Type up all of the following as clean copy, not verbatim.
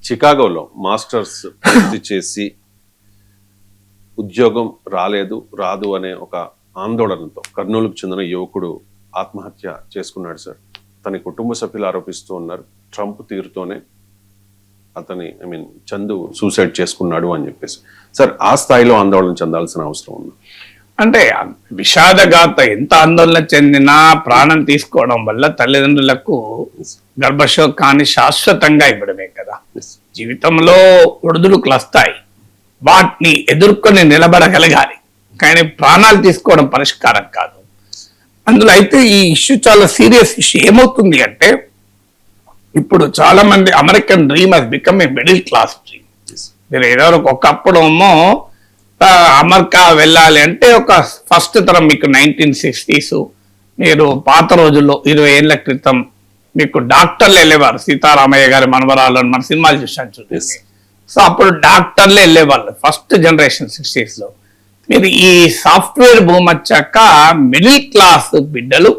చికాగోలో masters పూర్తి చేసి ఉద్యోగం రాదు అనే ఒక ఆందోళనతో కర్నూలుకు చెందిన యువకుడు ఆత్మహత్య చేసుకున్నాడు సార్. తన కుటుంబ సభ్యులు ఆరోపిస్తూ ఉన్నారు ట్రంప్ తీరుతోనే అతని చందు సూసైడ్ చేసుకున్నాడు అని చెప్పేసి. సార్ ఆ స్థాయిలో ఆందోళన చెందాల్సిన అవసరం ఉంది అంటే విషాదగాథ ఎంత ఆందోళన చెందినా ప్రాణం తీసుకోవడం వల్ల తల్లిదండ్రులకు గర్భశోకాన్ని శాశ్వతంగా ఇవ్వడమే కదా. జీవితంలో ఒడిదుడుకులు వస్తాయి, వాటిని ఎదుర్కొని నిలబడగలగాలి, కానీ ప్రాణాలు తీసుకోవడం పరిష్కారం కాదు. అందులో అయితే ఈ ఇష్యూ చాలా సీరియస్ ఇష్యూ. ఏమవుతుంది అంటే ఇప్పుడు చాలా మంది American dream has become a middle class dream. మీరు ఏదో ఒకప్పుడు అమెరికా వెళ్ళాలి అంటే ఒక ఫస్ట్ తరం మీకు 1960s, మీరు పాత రోజుల్లో 20 ఏళ్ల క్రితం మీకు డాక్టర్లు వెళ్ళేవారు. సీతారామయ్య గారి మనవరాలు మన సినిమాలు చూసాను చూడండి. సో అప్పుడు డాక్టర్లే వెళ్ళేవాళ్ళు ఫస్ట్ జనరేషన్ 60s లో. మీరు ఈ సాఫ్ట్వేర్ భూమి వచ్చాక మిడిల్ క్లాస్ బిడ్డలు,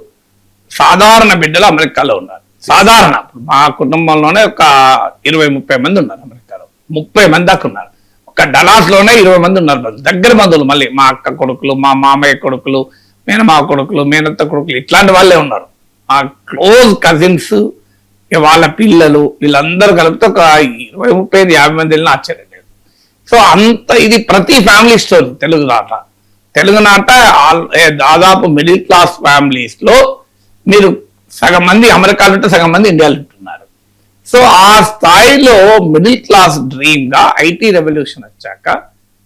సాధారణ బిడ్డలు అమెరికాలో ఉన్నారు. సాధారణ మా కుటుంబంలోనే ఒక 20-30 మంది ఉన్నారు అమెరికాలో. 30 మంది దాకా ఉన్నారు. ఒక డలాస్ లోనే 20 మంది ఉన్నారు దగ్గర బంధువులు. మళ్ళీ మా అక్క కొడుకులు, మా మామయ్య కొడుకులు, మేనమా కొడుకులు, మేనత్త కొడుకులు, ఇట్లాంటి వాళ్ళే ఉన్నారు. ఆ క్లోజ్ కజిన్స్, వాళ్ళ పిల్లలు, వీళ్ళందరూ కలిపితే ఒక 20-30-50 మంది వెళ్ళినా ఆశ్చర్యం లేదు. సో అంత ఇది ప్రతి ఫ్యామిలీ స్టోరీ. తెలుగు నాట దాదాపు మిడిల్ క్లాస్ ఫ్యామిలీస్ లో మీరు సగం మంది అమెరికాలో ఉంటే సగం మంది ఇండియాలో ఉంటున్నారు. సో ఆ స్థాయిలో మిడిల్ క్లాస్ డ్రీమ్ గా ఐటీ రెవల్యూషన్ వచ్చాక,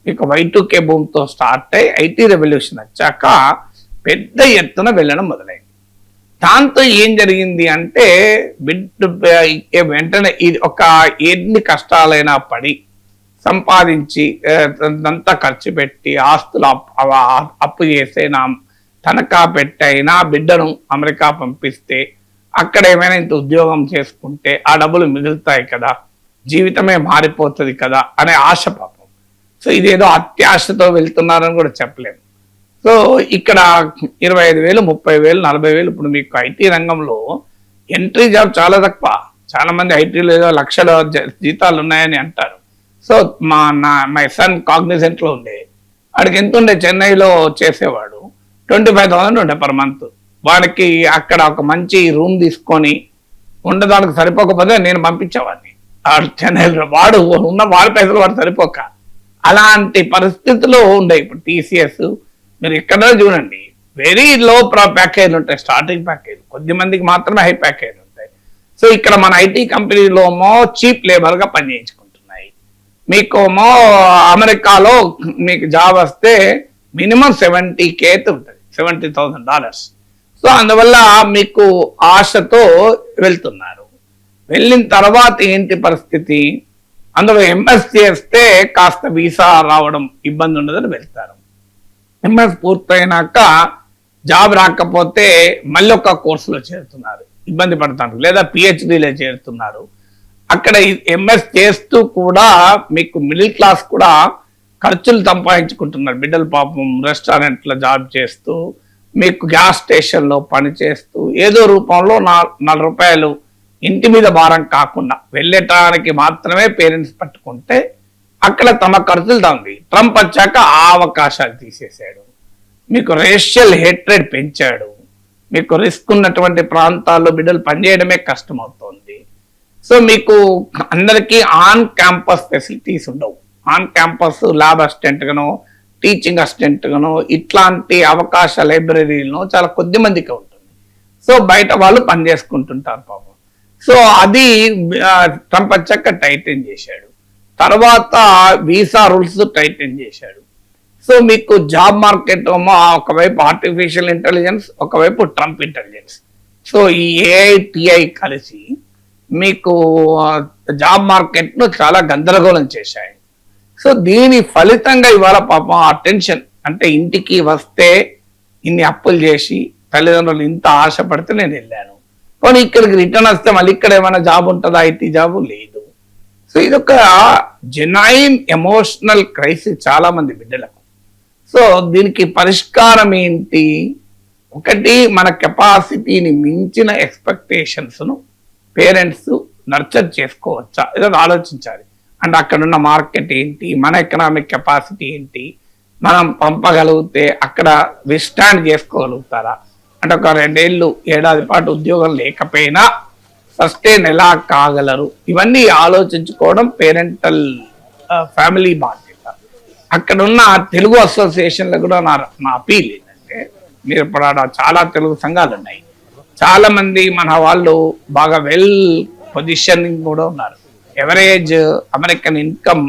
మీకు Y2K భూమితో స్టార్ట్ అయ్యి ఐటీ రెవల్యూషన్ వచ్చాక పెద్ద ఎత్తున వెళ్ళడం మొదలైంది. దాంతో ఏం జరిగింది అంటే వెంటనే ఇది ఒక ఎన్ని కష్టాలైనా పడి సంపాదించి అంతా ఖర్చు పెట్టి ఆస్తులు అప్పు చేసైనా తనఖా పెట్టైనా బిడ్డను అమెరికా పంపిస్తే అక్కడ ఏమైనా ఇంత ఉద్యోగం చేసుకుంటే ఆ డబ్బులు మిగులుతాయి కదా, జీవితమే మారిపోతుంది కదా అనే ఆశ పాపం. సో ఇదేదో అత్యాశతో వెళ్తున్నారని కూడా చెప్పలేము. సో ఇక్కడ 25,000, 30,000, 40,000 ఇప్పుడు మీకు ఐటీ రంగంలో ఎంట్రీ జాబ్ చాలా తక్కువ. చాలా మంది ఐటీలో ఏదో లక్షల జీతాలు ఉన్నాయని అంటారు. సో మై సన్ కాగ్నిజెంట్ లో ఉండే, వాడికి ఎంత ఉండే చెన్నైలో చేసేవాడు 25,000 ఉండే పర్ మంత్. వాడికి అక్కడ ఒక మంచి రూమ్ తీసుకొని ఉండడానికి సరిపోకపోతే నేను పంపించేవాడిని చెన్నైలో. వాడు వాడి పైసలు వాడు సరిపోక అలాంటి పరిస్థితుల్లో ఉండే. ఇప్పుడు టీసీఎస్ మీరు ఎక్కడో చూడండి వెరీ లో ప్యాకేజ్ ఉంటాయి, స్టార్టింగ్ ప్యాకేజ్. కొద్ది మందికి మాత్రమే హై ప్యాకేజ్ ఉంటాయి. సో ఇక్కడ మన ఐటీ కంపెనీలోమో చీప్ లేబర్ గా పనిచేయించుకుంటున్నాయి. మీకోమో అమెరికాలో మీకు జాబ్ వస్తే మినిమం 70K ఉంటుంది, $70,000. సో అందువల్ల మీకు ఆశతో వెళ్తున్నారు. వెళ్ళిన తర్వాత ఏంటి పరిస్థితి, అందులో ఎంఎస్ చేస్తే కాస్త వీసా రావడం ఇబ్బంది ఉండదని వెళ్తారు. ఎంఎస్ పూర్తయినాక జాబ్ రాకపోతే మళ్ళీ ఒక కోర్సులో చేరుతున్నారు, ఇబ్బంది పడతారు. లేదా పిహెచ్డీలో చేరుతున్నారు. అక్కడ ఎంఎస్ చేస్తూ కూడా మీకు మిడిల్ క్లాస్ కూడా ఖర్చులు సంపాదించుకుంటున్నారు. బిడ్డలు పాపం రెస్టారెంట్లో జాబ్ చేస్తూ, మీకు గ్యాస్ స్టేషన్లో పనిచేస్తూ ఏదో రూపంలో 4 రూపాయలు ఇంటి మీద భారం కాకుండా వెళ్ళటానికి మాత్రమే పేరెంట్స్ పట్టుకుంటే అక్కడ తమ ఖర్చులు తాంది. ట్రంప్ వచ్చాక ఆ అవకాశాలు తీసేశాడు. మీకు రేషియల్ హేట్రెడ్ పెంచాడు. మీకు రిస్క్ ఉన్నటువంటి ప్రాంతాల్లో బిడ్డలు పనిచేయడమే కష్టమవుతోంది. సో మీకు అందరికీ ఆన్ క్యాంపస్ ఫెసిలిటీస్ ఉండవు. ఆన్ క్యాంపస్ ల్యాబ్ అసిస్టెంట్ గానో, టీచింగ్ అసిస్టెంట్ గానో ఇట్లాంటి అవకాశ లైబ్రరీలో చాలా కొద్ది మందికి ఉంటుంది. సో బయట వాళ్ళు పని చేసుకుంటుంటారు పాపం. సో అది ట్రంప్ వచ్చాక టైటన్ చేశాడు. తర్వాత వీసా రూల్స్ టైటన్ చేశాడు. సో మీకు జాబ్ మార్కెట్ ఒకవైపు ఆర్టిఫిషియల్ ఇంటెలిజెన్స్, ఒకవైపు ట్రంప్ ఇంటెలిజెన్స్. సో ఈ ఏఐటిఐ కలిసి మీకు జాబ్ మార్కెట్ను చాలా గందరగోళం చేశాయి. సో దీని ఫలితంగా ఇవాళ పాపం ఆ టెన్షన్, అంటే ఇంటికి వస్తే ఇన్ని అప్పులు చేసి తల్లిదండ్రులు ఇంత ఆశపడితే నేను వెళ్ళాను, కానీ ఇక్కడికి రిటర్న్ వస్తే మళ్ళీ ఇక్కడ ఏమైనా జాబ్ ఉంటుందా, ఐటీ జాబు లేదు. సో ఇదొక జెన్యూన్ ఎమోషనల్ క్రైసిస్ చాలా మంది బిడ్డలకు. సో దీనికి పరిష్కారం ఏంటి? ఒకటి, మన కెపాసిటీని మించిన ఎక్స్పెక్టేషన్స్ను పేరెంట్స్ నర్చర్ చేసుకోవచ్చా ఏదో ఆలోచించాలి. అండ్ అక్కడున్న మార్కెట్ ఏంటి, మన ఎకనామిక్ కెపాసిటీ ఏంటి, మనం పంపగలిగితే అక్కడ విస్టాండ్ చేసుకోగలుగుతారా, అంటే ఒక 2 ఏళ్ళు ఏడాది పాటు ఉద్యోగం లేకపోయినా సస్టైన్ ఎలా కాగలరు, ఇవన్నీ ఆలోచించుకోవడం పేరెంటల్ ఫ్యామిలీ బాధ్యత. అక్కడ ఉన్న తెలుగు అసోసియేషన్లో కూడా నా అపీల్ ఏంటంటే, మీరు ఇప్పుడు ఆడ చాలా తెలుగు సంఘాలు ఉన్నాయి, చాలా మంది మన వాళ్ళు బాగా వెల్ పొజిషనింగ్ కూడా ఉన్నారు. ఎవరేజ్ అమెరికన్ ఇన్కమ్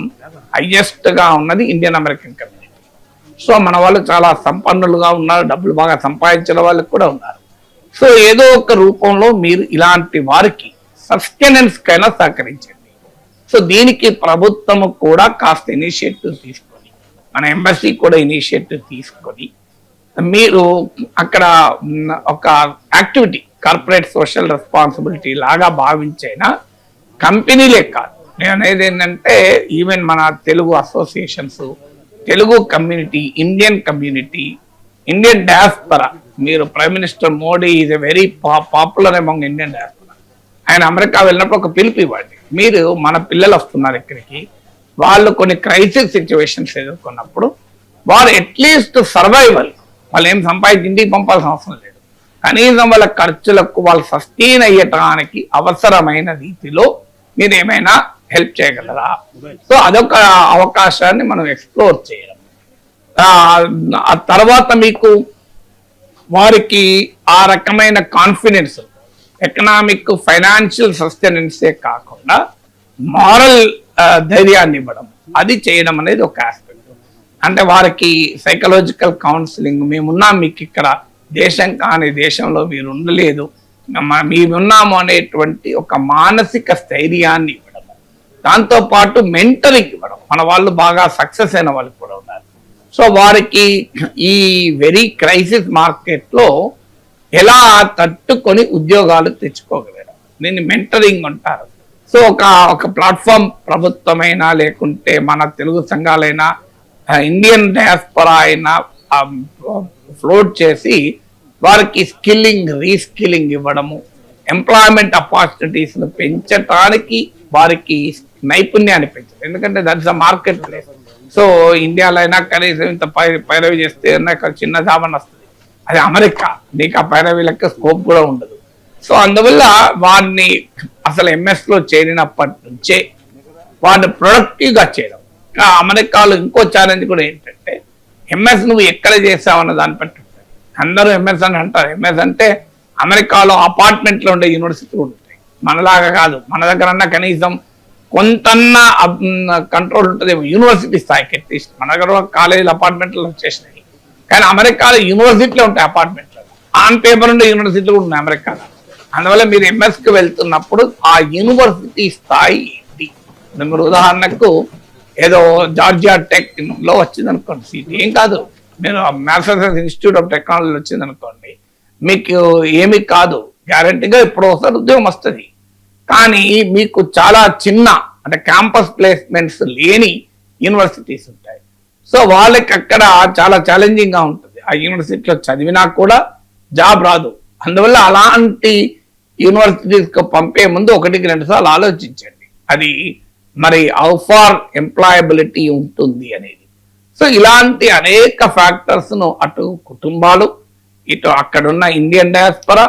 హైయెస్ట్ గా ఉన్నది ఇండియన్ అమెరికన్ కమ్యూనిటీ. సో మన వాళ్ళు చాలా సంపన్నులుగా ఉన్నారు, డబ్బులు బాగా సంపాదించిన వాళ్ళకి కూడా ఉన్నారు. సో ఏదో ఒక రూపంలో మీరు ఇలాంటి వారికి సస్టెనెన్స్ కైనా సహకరించండి. సో దీనికి ప్రభుత్వము కూడా కాస్త ఇనిషియేటివ్ తీసుకొని, మన ఎంబసీ కూడా ఇనిషియేటివ్ తీసుకొని మీరు అక్కడ ఒక యాక్టివిటీ కార్పొరేట్ సోషల్ రెస్పాన్సిబిలిటీ లాగా భావించైనా కంపెనీలే కాదు, నేను అనేది ఏంటంటే ఈవెన్ మన Telugu associations, Telugu community, Indian community, Indian diaspora. మీరు prime minister Modi is a very popular among Indian diaspora. ఆయన అమెరికా వెళ్ళినప్పుడు ఒక పిలుపు ఇవ్వండి, మీరు మన పిల్లలు వస్తున్నారు ఇక్కడికి, వాళ్ళు కొన్ని క్రైసిస్ సిచ్యువేషన్స్ ఎదుర్కొన్నప్పుడు వారు అట్లీస్ట్ సర్వైవల్, వాళ్ళు ఏం సంపాదించి ఇంటికి పంపాల్సిన అవసరం లేదు, కనీసం వాళ్ళ ఖర్చులకు వాళ్ళు సస్టైన్ అయ్యటానికి అవసరమైన రీతిలో మీరు ఏమైనా హెల్ప్ చేయగలరా. సో అదొక అవకాశాన్ని మనం ఎక్స్ప్లోర్ చేయడం. ఆ తర్వాత మీకు వారికి ఆ రకమైన కాన్ఫిడెన్స్, ఎకనామిక్ ఫైనాన్షియల్ సస్టెనెన్సే కాకుండా మారల్ ధైర్యాన్ని ఇవ్వడం, అది చేయడం అనేది ఒక ఆస్పెక్ట్. అంటే వారికి సైకలాజికల్ కౌన్సిలింగ్, మేమున్నాం మీకు ఇక్కడ, దేశం కాని దేశంలో మీరు ఉండలేదు, మేమున్నాము అనేటువంటి ఒక మానసిక స్థైర్యాన్ని ఇవ్వడం, దాంతోపాటు మెంటరింగ్ ఇవ్వడం. మన వాళ్ళు బాగా సక్సెస్ అయిన వాళ్ళు కూడా ఉన్నారు. సో వారికి ఈ వెరీ క్రైసిస్ మార్కెట్లో ఎలా తట్టుకొని ఉద్యోగాలు తెచ్చుకోగలరు, దీన్ని మెంటరింగ్ అంటారు. సో ఒక ప్లాట్ఫామ్ ప్రభుత్వమైనా లేకుంటే మన తెలుగు సంఘాలైనా ఇండియన్ డయాస్పరా అయినా ఫ్లోట్ చేసి వారికి స్కిల్లింగ్, రీస్కిల్లింగ్ ఇవ్వడము, ఎంప్లాయ్మెంట్ ఆపర్చునిటీస్ను పెంచడానికి వారికి నైపుణ్యాన్ని పెంచడం. ఎందుకంటే that's a market place. So ఇండియాలో అయినా కనీసం ఇంత పైరవి చేస్తే చిన్న జాబ్ అని వస్తుంది, అది అమెరికా, నీకు ఆ పైరవీలకు స్కోప్ కూడా ఉండదు. సో అందువల్ల వారిని అసలు ఎంఎస్లో చేరినప్పటి నుంచే వారిని ప్రొడక్టివ్గా చేయడం. అమెరికాలో ఇంకో ఛాలెంజ్ కూడా ఏంటంటే, ఎంఎస్ నువ్వు ఎక్కడ చేసావన్న దాన్ని బట్టి ఉంటుంది. అందరూ ఎంఎస్ అని అంటారు. ఎంఎస్ అంటే అమెరికాలో అపార్ట్మెంట్లో ఉండే యూనివర్సిటీలు ఉంటాయి, మనలాగా కాదు. మన దగ్గర అన్న కనీసం కొంతన్నా కంట్రోల్ ఉంటుంది యూనివర్సిటీ స్థాయికి. అట్లీస్ట్ మన దగ్గర కాలేజీలు అపార్ట్మెంట్లు వచ్చేసినాయి, కానీ అమెరికాలో యూనివర్సిటీలో ఉంటాయి అపార్ట్మెంట్లు, ఆన్ పేపర్ ఉండే యూనివర్సిటీలు ఉన్నాయి అమెరికాలో. అందువల్ల మీరు ఎంఎస్కి వెళ్తున్నప్పుడు ఆ యూనివర్సిటీ స్థాయి ఏంటి, మీరు ఉదాహరణకు ఏదో జార్జియా టెక్ లో వచ్చింది అనుకోండి సీట్, ఏం కాదు, మీరు మ్యాథమెటిక్స్ ఇన్స్టిట్యూట్ ఆఫ్ టెక్నాలజీ వచ్చింది అనుకోండి, మీకు ఏమి కాదు, గ్యారంటీగా ఇప్పుడు ఒకసారి ఉద్యోగం వస్తుంది. కానీ మీకు చాలా చిన్న, అంటే క్యాంపస్ ప్లేస్మెంట్స్ లేని యూనివర్సిటీస్ ఉంటాయి. సో వాళ్ళకి అక్కడ చాలా ఛాలెంజింగ్ గా ఉంటుంది, ఆ యూనివర్సిటీలో చదివినా కూడా జాబ్ రాదు. అందువల్ల అలాంటి యూనివర్సిటీస్కి పంపే ముందు 1-2 సార్లు ఆలోచించండి, అది మరి హౌ ఫార్ ఎంప్లాయబిలిటీ ఉంటుంది అనేది. సో ఇలాంటి అనేక ఫ్యాక్టర్స్ ను అటు కుటుంబాలు, ఇటు అక్కడున్న ఇండియన్ డయాస్పరా,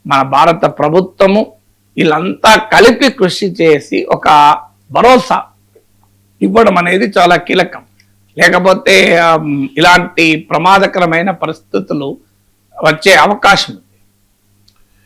మన భారత ప్రభుత్వము, వీళ్ళంతా కలిపి కృషి చేసి ఒక భరోసా ఇవ్వడం అనేది చాలా కీలకం. లేకపోతే ఇలాంటి ప్రమాదకరమైన పరిస్థితులు వచ్చే అవకాశం